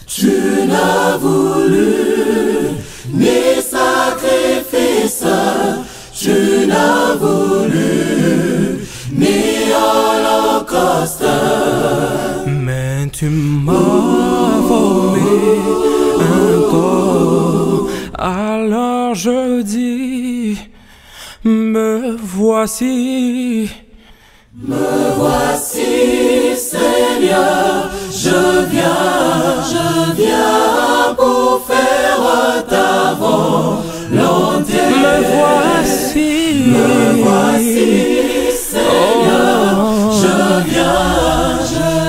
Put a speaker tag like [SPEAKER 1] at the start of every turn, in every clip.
[SPEAKER 1] Tu n'as voulu ni sacrifice, tu n'as voulu ni holocauste,
[SPEAKER 2] mais tu m'as formé un corps. Alors je dis, me voici.
[SPEAKER 1] Me voici, Seigneur, je viens pour faire ta volonté.
[SPEAKER 2] Me voici,
[SPEAKER 1] Seigneur, je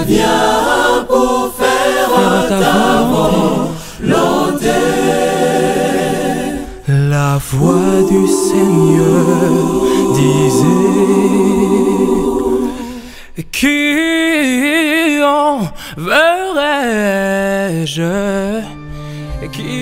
[SPEAKER 1] viens pour faire ta volonté.
[SPEAKER 2] La voix du Seigneur disait, qui enverrai-je? Qui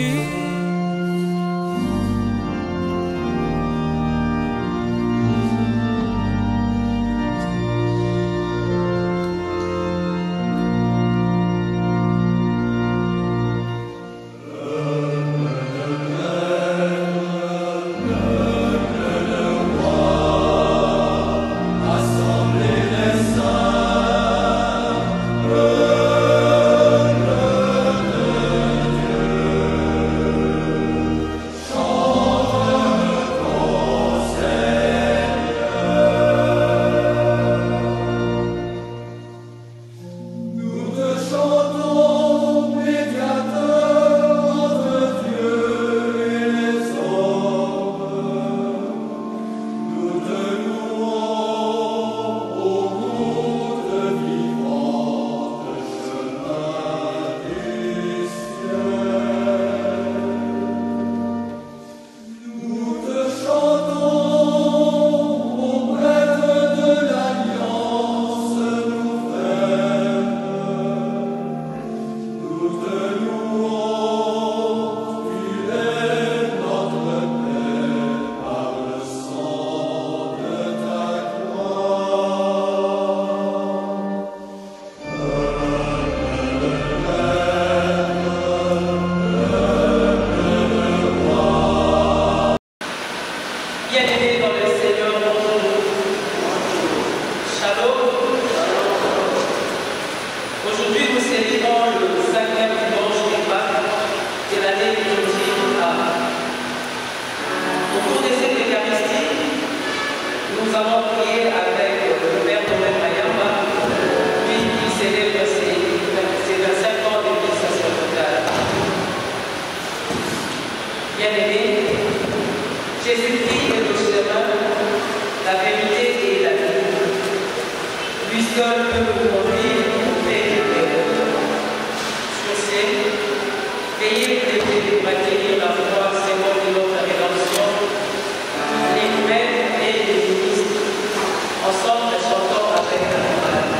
[SPEAKER 3] Bien-aimés dans le Seigneur, bonjour. Shalom. Aujourd'hui, nous célébrons le 5e dimanche de Pâques de l'année liturgique A. Au cours de cette Eucharistie, nous allons prier avec le Père Noël Mayamba, puis il célèbre ses 25 ans de vie sacerdotale. Bien-aimés, Jésus-Christ est le chemin, la vérité et la vie. Lui seul peut nous conduire au Père éternel. Sur ce, veillez pour de maintenir la foi selon notre rédemption, les humains et les ministres, ensemble chantons avec la chorale.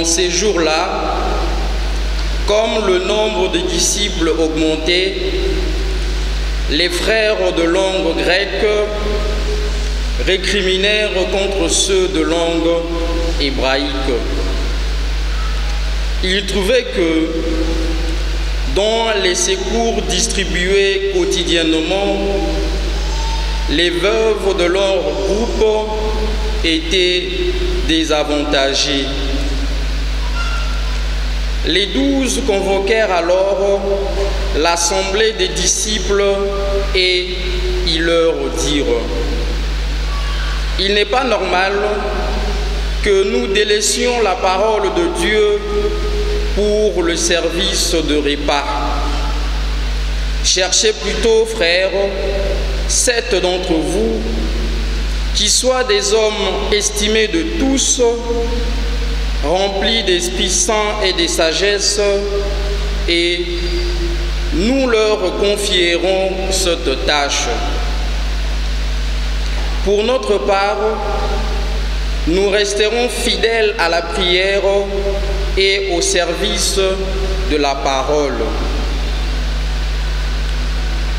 [SPEAKER 4] ces jours-là, comme le nombre de disciples augmentait, les frères de langue grecque récriminèrent contre ceux de langue hébraïque. Ils trouvaient que dans les secours distribués quotidiennement, les veuves de leur groupe étaient désavantagées. Les 12 convoquèrent alors l'assemblée des disciples et ils leur dirent: il n'est pas normal que nous délaissions la parole de Dieu pour le service de repas. Cherchez plutôt, frères, 7 d'entre vous qui soient des hommes estimés de tous, remplis d'Esprit Saint et de sagesse, et nous leur confierons cette tâche. Pour notre part, nous resterons fidèles à la prière et au service de la parole.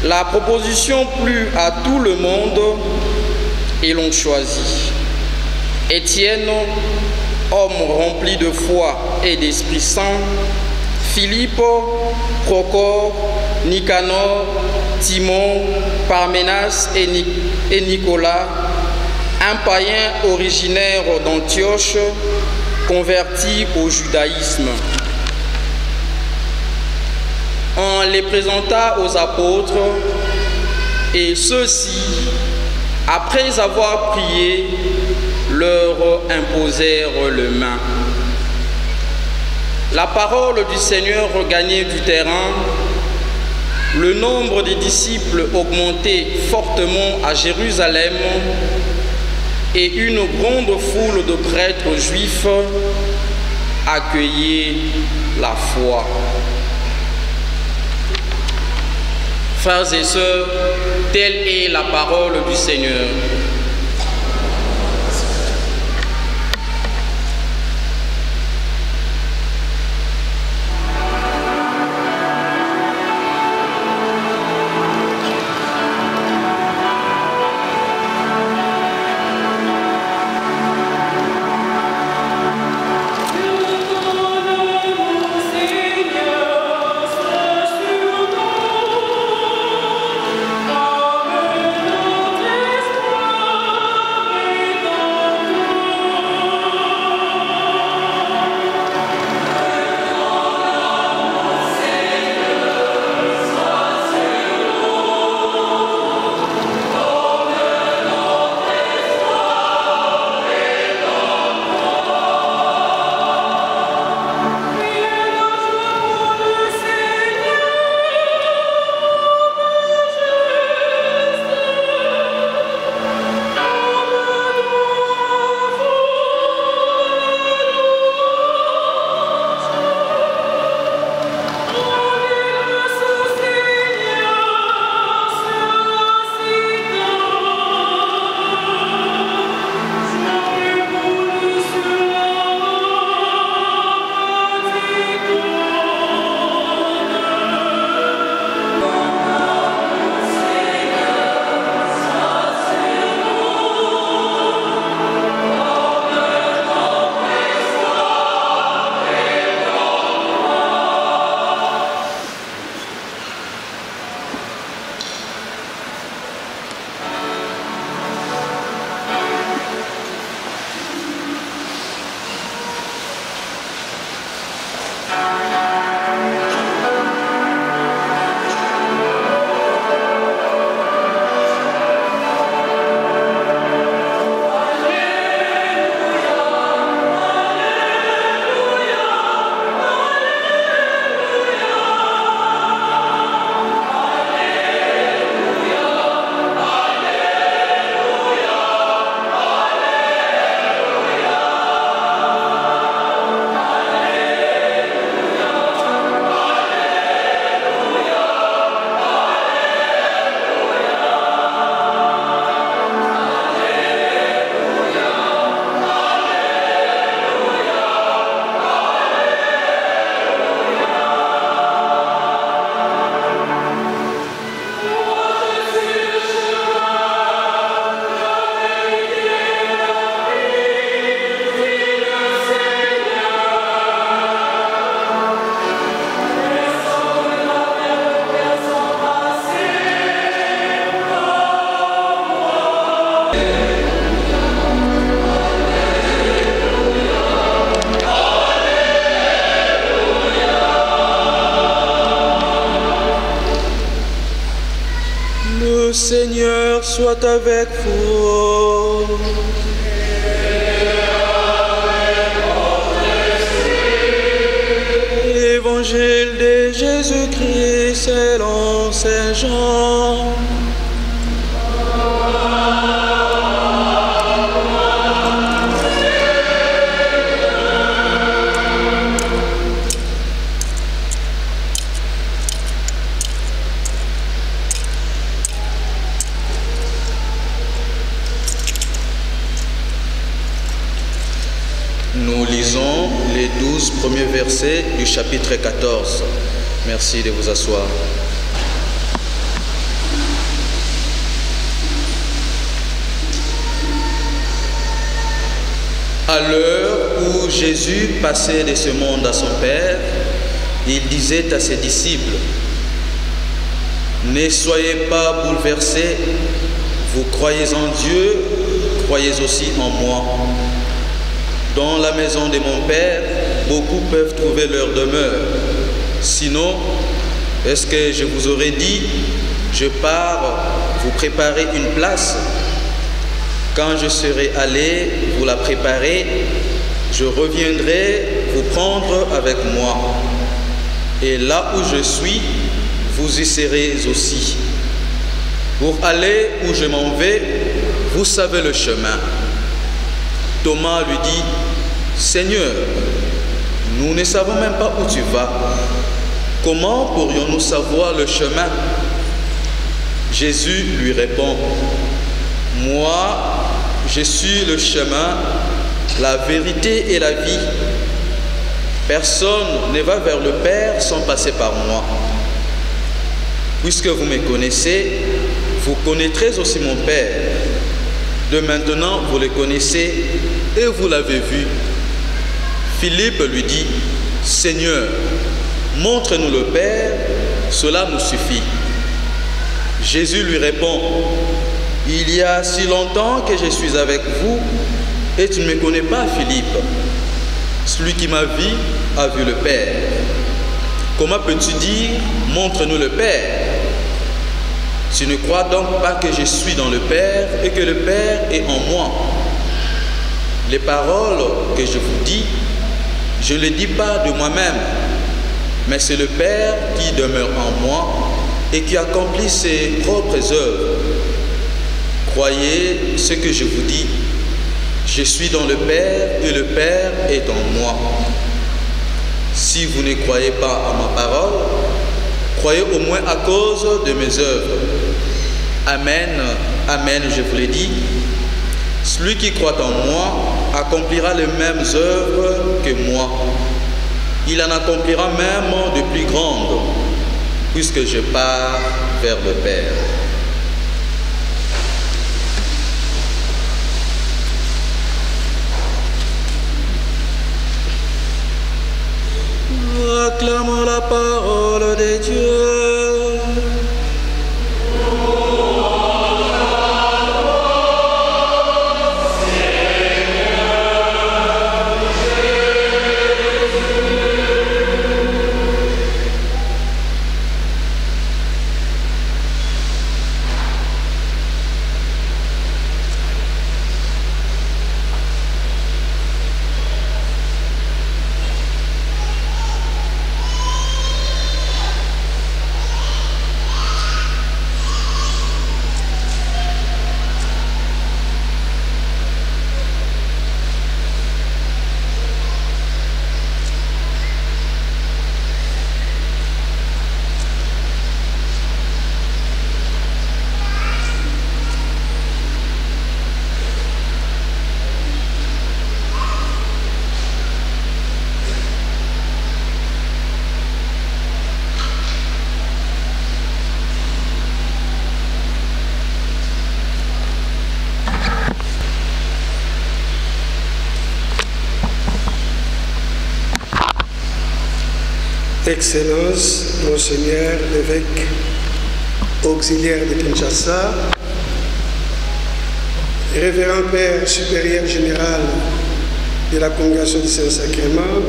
[SPEAKER 4] La proposition plut à tout le monde et l'on choisit Étienne, homme rempli de foi et d'Esprit Saint, Philippe, Procore, Nicanor, Timon, Parménas et Nicolas, un païen originaire d'Antioche, converti au judaïsme. On les présenta aux apôtres et ceux-ci, après avoir prié, leur imposèrent les mains. La parole du Seigneur gagnait du terrain. Le nombre des disciples augmentait fortement à Jérusalem et une grande foule de prêtres juifs accueillait la foi. Frères et sœurs, telle est la parole du Seigneur.
[SPEAKER 1] Amen.
[SPEAKER 5] Seigneur soit avec vous. Évangile de Jésus-Christ selon Saint Jean.
[SPEAKER 4] Nous lisons les 12 premiers versets du chapitre 14. Merci de vous asseoir. À l'heure où Jésus passait de ce monde à son Père, il disait à ses disciples: « Ne soyez pas bouleversés, vous croyez en Dieu, croyez aussi en moi. Dans la maison de mon Père, beaucoup peuvent trouver leur demeure. Sinon, est-ce que je vous aurais dit, je pars vous préparer une place? Quand je serai allé vous la préparer, je reviendrai vous prendre avec moi. Et là où je suis, vous y serez aussi. Pour aller où je m'en vais, vous savez le chemin. » Thomas lui dit: « Seigneur, nous ne savons même pas où tu vas. Comment pourrions-nous savoir le chemin ?» Jésus lui répond: « Moi, je suis le chemin, la vérité et la vie. Personne ne va vers le Père sans passer par moi. Puisque vous me connaissez, vous connaîtrez aussi mon Père. De maintenant, vous le connaissez et vous l'avez vu. » Philippe lui dit: « Seigneur, montre-nous le Père, cela nous suffit. » Jésus lui répond: « Il y a si longtemps que je suis avec vous et tu ne me connais pas, Philippe. Celui qui m'a vu a vu le Père. Comment peux-tu dire, montre-nous le Père? Tu ne crois donc pas que je suis dans le Père et que le Père est en moi. Les paroles que je vous dis, je ne les dis pas de moi-même, mais c'est le Père qui demeure en moi et qui accomplit ses propres œuvres. Croyez ce que je vous dis. Je suis dans le Père et le Père est en moi. Si vous ne croyez pas à ma parole, croyez au moins à cause de mes œuvres. Amen, amen, je vous l'ai dit. Celui qui croit en moi accomplira les mêmes œuvres que moi. Il en accomplira même de plus grandes, puisque je pars vers le Père.
[SPEAKER 5] Acclamons la parole de Dieu.
[SPEAKER 6] Excellence, Monseigneur l'évêque auxiliaire de Kinshasa, Révérend Père supérieur général de la Congrégation du Saint-Sacrement,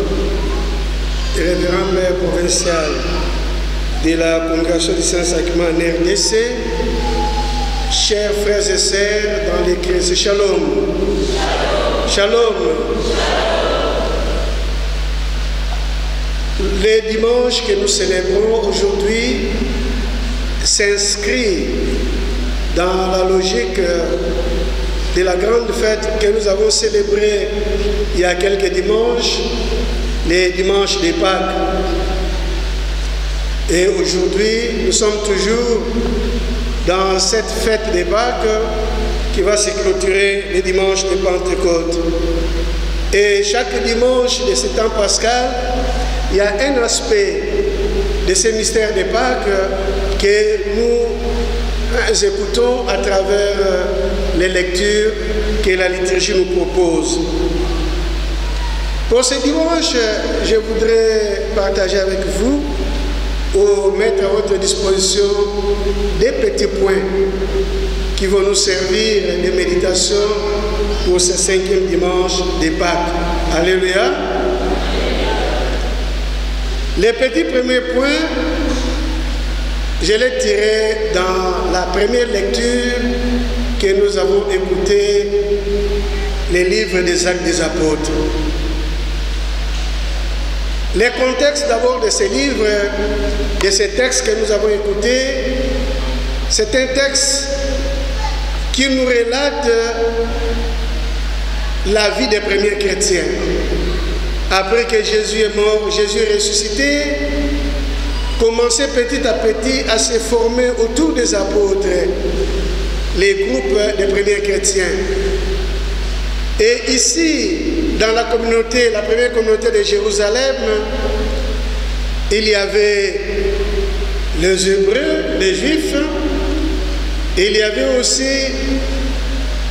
[SPEAKER 6] Révérend Père provincial de la Congrégation du Saint-Sacrement en RDC, chers frères et sœurs dans les Christ. Shalom. Shalom. Les dimanches que nous célébrons aujourd'hui s'inscrit dans la logique de la grande fête que nous avons célébrée il y a quelques dimanches, les dimanches des Pâques. Et aujourd'hui, nous sommes toujours dans cette fête des Pâques qui va se clôturer les dimanches de Pentecôte. Et chaque dimanche de ce temps pascal, il y a un aspect de ce mystère des Pâques que nous écoutons à travers les lectures que la liturgie nous propose. Pour ce dimanche, je voudrais partager avec vous ou mettre à votre disposition des petits points qui vont nous servir de méditation pour ce 5e dimanche des Pâques. Alléluia. Les petits premiers points, je les tirai dans la première lecture que nous avons écouté, les livres des Actes des Apôtres. Les contextes d'abord de ces livres, de ces textes que nous avons écoutés, c'est un texte qui nous relate la vie des premiers chrétiens. Après que Jésus est mort, Jésus est ressuscité, commençait petit à petit à se former autour des apôtres, les groupes des premiers chrétiens. Et ici, dans la communauté, la première communauté de Jérusalem, il y avait les Hébreux, les Juifs, et il y avait aussi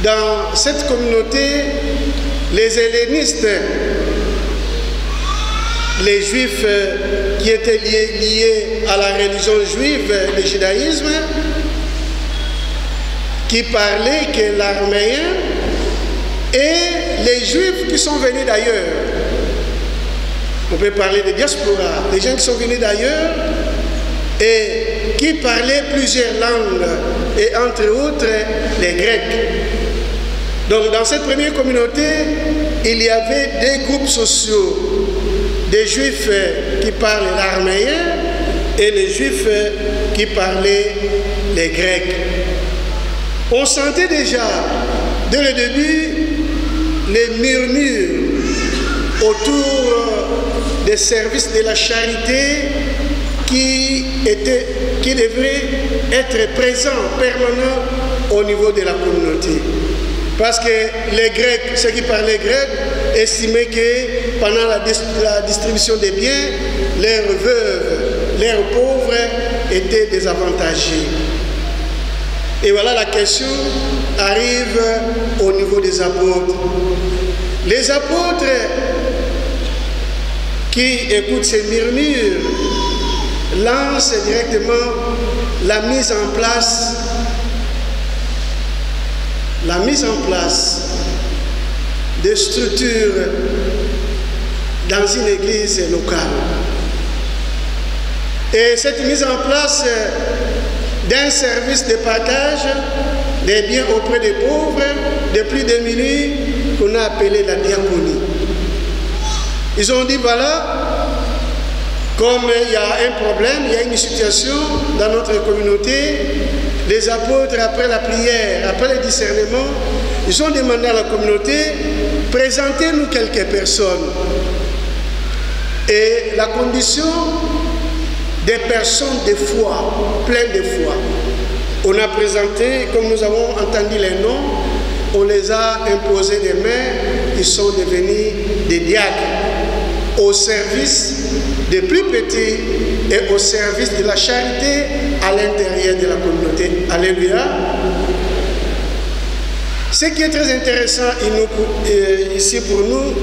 [SPEAKER 6] dans cette communauté les hellénistes, les Juifs qui étaient liés à la religion juive, le judaïsme, qui parlaient que l'araméen, et les Juifs qui sont venus d'ailleurs. On peut parler de diaspora, les gens qui sont venus d'ailleurs et qui parlaient plusieurs langues, et entre autres les Grecs. Donc dans cette première communauté, il y avait des groupes sociaux, des Juifs qui parlent l'araméen et les Juifs qui parlaient les Grecs. On sentait déjà, dès le début, les murmures autour des services de la charité qui devraient être présents, permanents au niveau de la communauté. Parce que les Grecs, ceux qui parlaient grec, estimaient que pendant la distribution des biens, leurs veuves, leurs pauvres étaient désavantagés. Et voilà, la question arrive au niveau des apôtres. Les apôtres qui écoutent ces murmures lancent directement la mise en place de structures dans une église locale. Et cette mise en place d'un service de partage des biens auprès des pauvres, des plus démunis, qu'on a appelé la diaconie. Ils ont dit, voilà, comme il y a un problème, il y a une situation dans notre communauté, les apôtres, après la prière, après le discernement, ils ont demandé à la communauté, présentez-nous quelques personnes. Et la condition des personnes de foi, pleines de foi. On a présenté, comme nous avons entendu les noms, on les a imposés des mains, ils sont devenus des diacres, au service des plus petits et au service de la charité à l'intérieur de la communauté. Alléluia. Ce qui est très intéressant ici pour nous,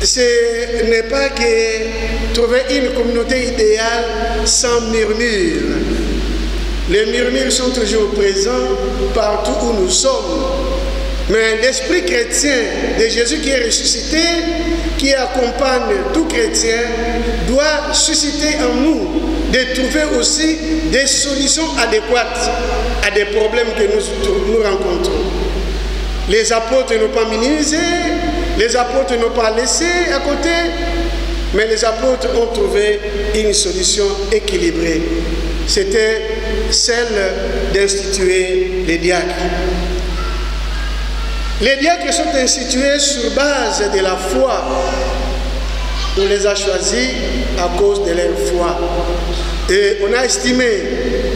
[SPEAKER 6] ce n'est pas que trouver une communauté idéale sans murmure. Les murmures sont toujours présents partout où nous sommes. Mais l'esprit chrétien de Jésus qui est ressuscité, qui accompagne tout chrétien, doit susciter en nous de trouver aussi des solutions adéquates à des problèmes que nous rencontrons. Les apôtres n'ont pas minimisé, les apôtres n'ont pas laissé à côté, mais les apôtres ont trouvé une solution équilibrée. C'était celle d'instituer les diacres. Les diacres sont institués sur base de la foi. On les a choisis à cause de leur foi. Et on a estimé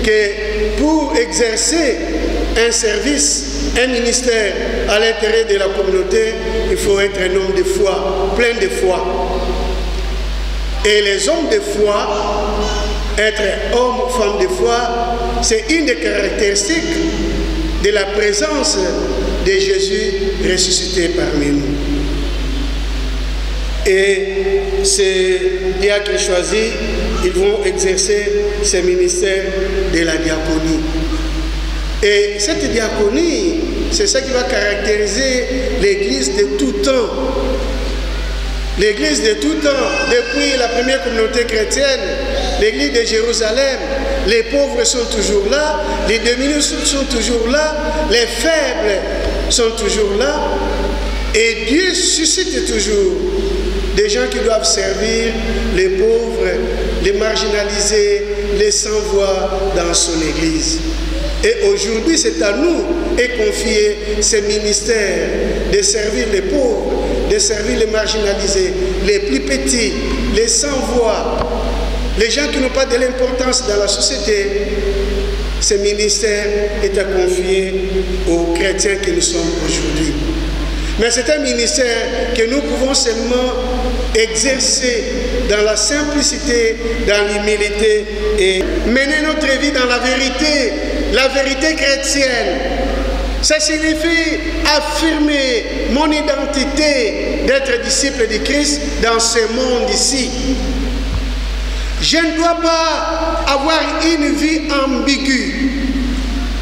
[SPEAKER 6] que pour exercer un service, un ministère à l'intérieur de la communauté, il faut être un homme de foi, plein de foi. Et les hommes de foi, être homme ou femme de foi, c'est une des caractéristiques de la présence de Jésus ressuscité parmi nous. Et ces diacres choisis, ils vont exercer ce ministère de la diaconie. Et cette diaconie, c'est ça qui va caractériser l'Église de tout temps. L'Église de tout temps, depuis la première communauté chrétienne, l'Église de Jérusalem, les pauvres sont toujours là, les démunis sont toujours là, les faibles sont toujours là, et Dieu suscite toujours des gens qui doivent servir les pauvres, les marginalisés, les sans-voix dans son Église. Et aujourd'hui, c'est à nous est confié ce ministère de servir les pauvres, de servir les marginalisés, les plus petits, les sans-voix, les gens qui n'ont pas de l'importance dans la société. Ce ministère est à confier aux chrétiens que nous sommes aujourd'hui. Mais c'est un ministère que nous pouvons seulement exercer dans la simplicité, dans l'humilité et mener notre vie dans la vérité chrétienne. Ça signifie affirmer mon identité d'être disciple de Christ dans ce monde ici. Je ne dois pas avoir une vie ambiguë,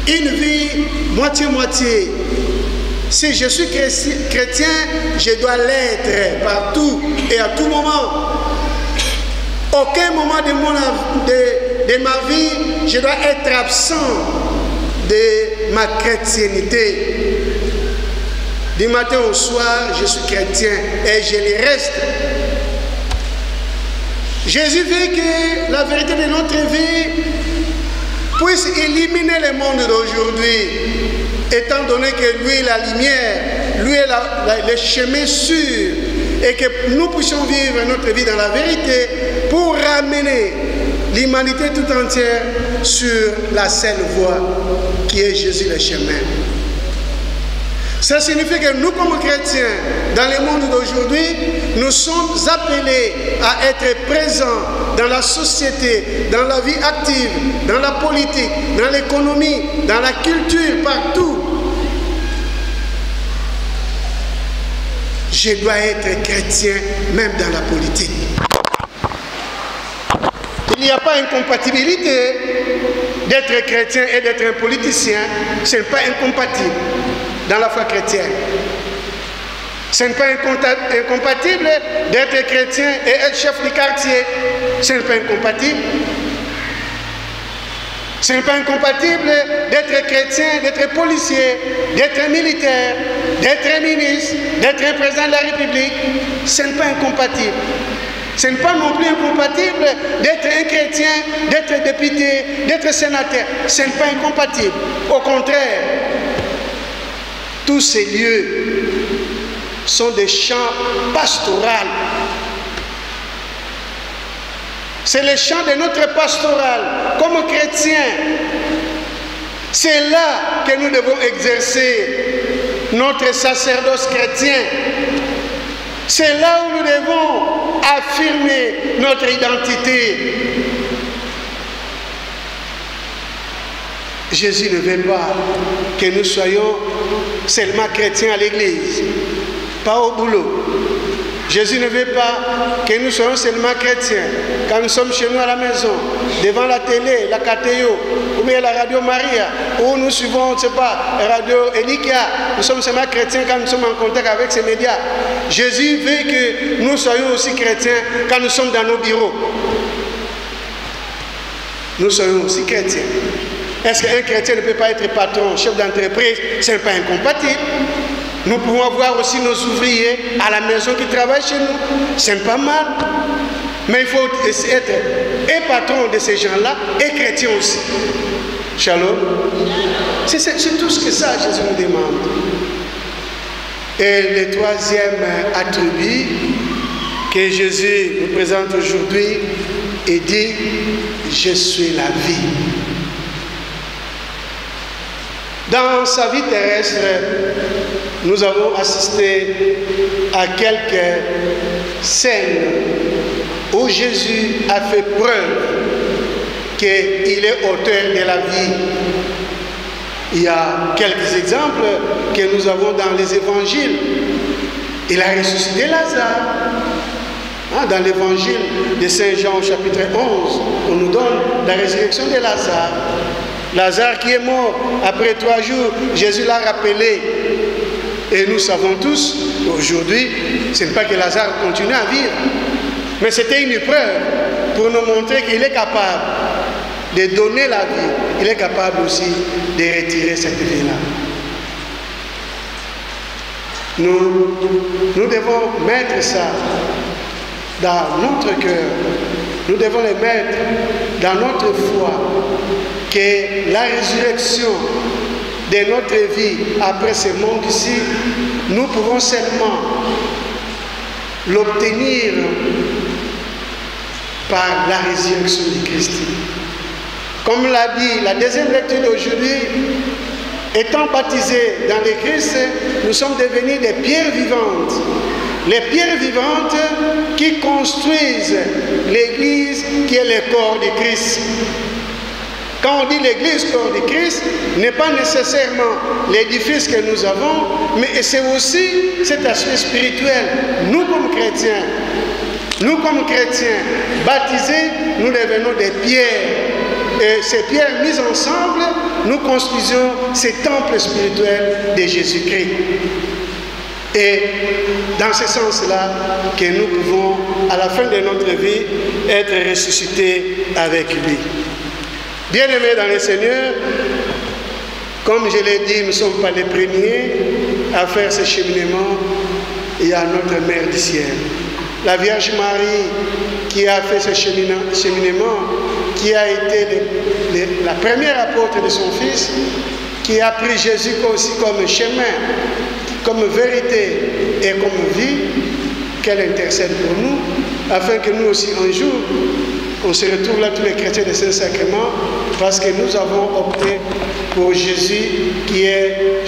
[SPEAKER 6] une vie moitié-moitié. Si je suis chrétien, je dois l'être partout et à tout moment. Aucun moment de ma vie, je dois être absent de ma chrétienté. Du matin au soir, je suis chrétien et je le reste. Jésus veut que la vérité de notre vie puisse éliminer le monde d'aujourd'hui, étant donné que lui est la lumière, lui est le chemin sûr, et que nous puissions vivre notre vie dans la vérité pour ramener l'humanité tout entière sur la seule voie qui est Jésus le chemin. Ça signifie que nous, comme chrétiens, dans le monde d'aujourd'hui, nous sommes appelés à être présents dans la société, dans la vie active, dans la politique, dans l'économie, dans la culture, partout. Je dois être chrétien même dans la politique. Il n'y a pas incompatibilité d'être chrétien et d'être un politicien. Ce n'est pas incompatible dans la foi chrétienne. Ce n'est pas incompatible d'être chrétien et être chef du quartier. Ce n'est pas incompatible. Ce n'est pas incompatible d'être chrétien, d'être policier, d'être militaire, d'être ministre, d'être président de la République. Ce n'est pas incompatible. Ce n'est pas non plus incompatible d'être un chrétien, d'être député, d'être sénateur. Ce n'est pas incompatible. Au contraire, tous ces lieux sont des champs pastoraux. C'est le champ de notre pastoral. Comme chrétiens, c'est là que nous devons exercer notre sacerdoce chrétien. C'est là où nous devons affirmer notre identité. Jésus ne veut pas que nous soyons seulement chrétiens à l'église, pas au boulot. Jésus ne veut pas que nous soyons seulement chrétiens quand nous sommes chez nous à la maison, devant la télé, la KTO, ou bien la radio Maria, ou nous suivons, je ne sais pas, la radio Elikia. Nous sommes seulement chrétiens quand nous sommes en contact avec ces médias. Jésus veut que nous soyons aussi chrétiens quand nous sommes dans nos bureaux. nous sommes aussi chrétiens. Est-ce qu'un chrétien ne peut pas être patron, chef d'entreprise? Ce n'est pas incompatible. Nous pouvons avoir aussi nos ouvriers à la maison qui travaillent chez nous. Ce n'est pas mal. Mais il faut être et patron de ces gens-là et chrétien aussi. Shalom. C'est tout ce que ça, Jésus nous demande. Et le troisième attribut que Jésus nous présente aujourd'hui, il dit, je suis la vie. Dans sa vie terrestre, nous avons assisté à quelques scènes où Jésus a fait preuve qu'il est auteur de la vie. Il y a quelques exemples que nous avons dans les évangiles. Il a ressuscité Lazare. Dans l'évangile de Saint Jean, chapitre 11, on nous donne la résurrection de Lazare. Lazare qui est mort après 3 jours, Jésus l'a rappelé. Et nous savons tous, aujourd'hui, ce n'est pas que Lazare continue à vivre, mais c'était une preuve pour nous montrer qu'il est capable de donner la vie. Il est capable aussi de retirer cette vie-là. Nous devons mettre ça dans notre cœur. Nous devons le mettre dans notre foi, que la résurrection de notre vie après ce monde ici, nous pouvons seulement l'obtenir par la résurrection de Christ. Comme l'a dit la deuxième lecture d'aujourd'hui, étant baptisés dans le Christ, nous sommes devenus des pierres vivantes. Les pierres vivantes qui construisent l'Église qui est le corps de Christ. Quand on dit l'Église corps de Christ, n'est pas nécessairement l'édifice que nous avons, mais c'est aussi cet aspect spirituel. Nous comme chrétiens, baptisés, nous devenons des pierres. Et ces pierres mises ensemble, nous construisons ce temple spirituel de Jésus-Christ. Et dans ce sens-là, que nous pouvons, à la fin de notre vie, être ressuscités avec lui. Bien-aimés dans le Seigneur, comme je l'ai dit, nous ne sommes pas les premiers à faire ce cheminement. Il y a notre Mère du ciel. La Vierge Marie qui a fait ce cheminement, qui a été la première apôtre de son Fils, qui a pris Jésus aussi comme chemin, comme vérité et comme vie, qu'elle intercède pour nous, afin que nous aussi un jour, on se retrouve là tous les chrétiens des Saint-Sacrements, parce que nous avons opté pour Jésus qui est